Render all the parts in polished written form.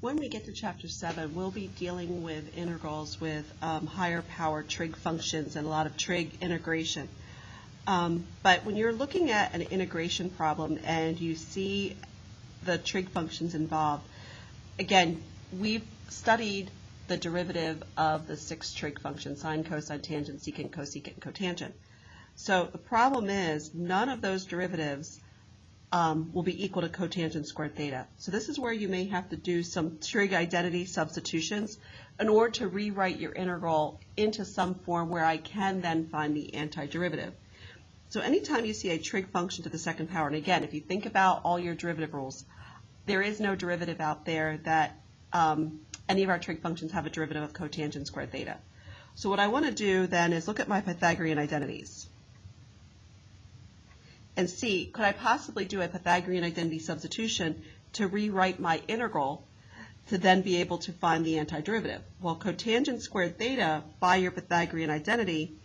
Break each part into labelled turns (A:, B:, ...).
A: When we get to Chapter 7, we'll be dealing with integrals with higher power trig functions and a lot of trig integration. But when you're looking at an integration problem and you see the trig functions involved, again, we've studied the derivative of the 6 trig functions: sine, cosine, tangent, secant, cosecant, and cotangent. So the problem is none of those derivatives will be equal to cotangent squared theta. So this is where you may have to do some trig identity substitutions in order to rewrite your integral into some form where I can then find the antiderivative. So anytime you see a trig function to the second power, and again, if you think about all your derivative rules, there is no derivative out there that any of our trig functions have a derivative of cotangent squared theta. So what I want to do then is look at my Pythagorean identities and see, could I possibly do a Pythagorean identity substitution to rewrite my integral to then be able to find the antiderivative? Well, cotangent squared theta by your Pythagorean identity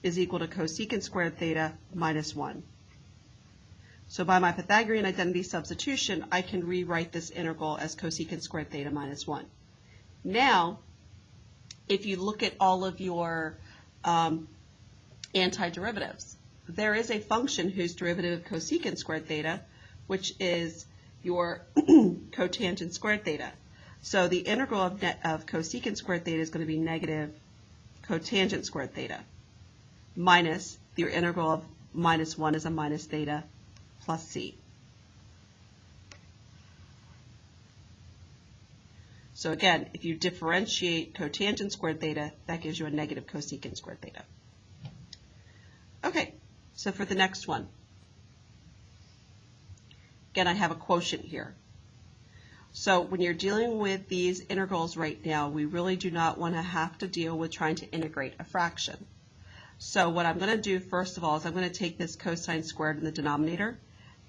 A: is equal to cosecant squared theta minus 1. So by my Pythagorean identity substitution, I can rewrite this integral as cosecant squared theta minus 1. Now, if you look at all of your antiderivatives, there is a function whose derivative of cosecant squared theta, which is your cotangent squared theta. So the integral of cosecant squared theta is going to be negative cotangent squared theta minus your integral of minus 1 is a minus theta plus c. So again, if you differentiate cotangent squared theta, that gives you a negative cosecant squared theta. Okay. So for the next one, again, I have a quotient here. So when you're dealing with these integrals right now, we really do not want to have to deal with trying to integrate a fraction. So what I'm going to do first of all is I'm going to take this cosine squared in the denominator,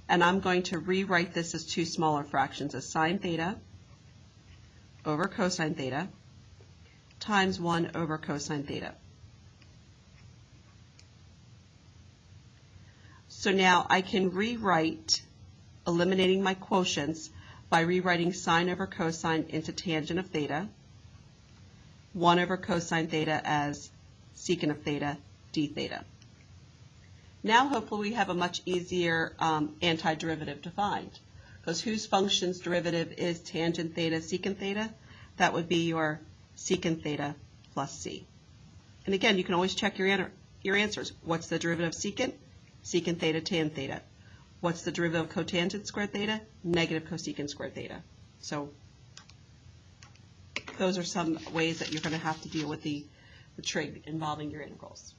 A: and I'm going to rewrite this as 2 smaller fractions, as sine theta over cosine theta times 1 over cosine theta. So now I can rewrite, eliminating my quotients, by rewriting sine over cosine into tangent of theta, 1 over cosine theta as secant of theta, d theta. Now hopefully we have a much easier antiderivative to find, because whose function's derivative is tangent theta, secant theta? That would be your secant theta plus c. And again, you can always check your answers. What's the derivative of secant? Secant theta, tan theta. What's the derivative of cotangent squared theta? Negative cosecant squared theta. So those are some ways that you're going to have to deal with the trig involving your integrals.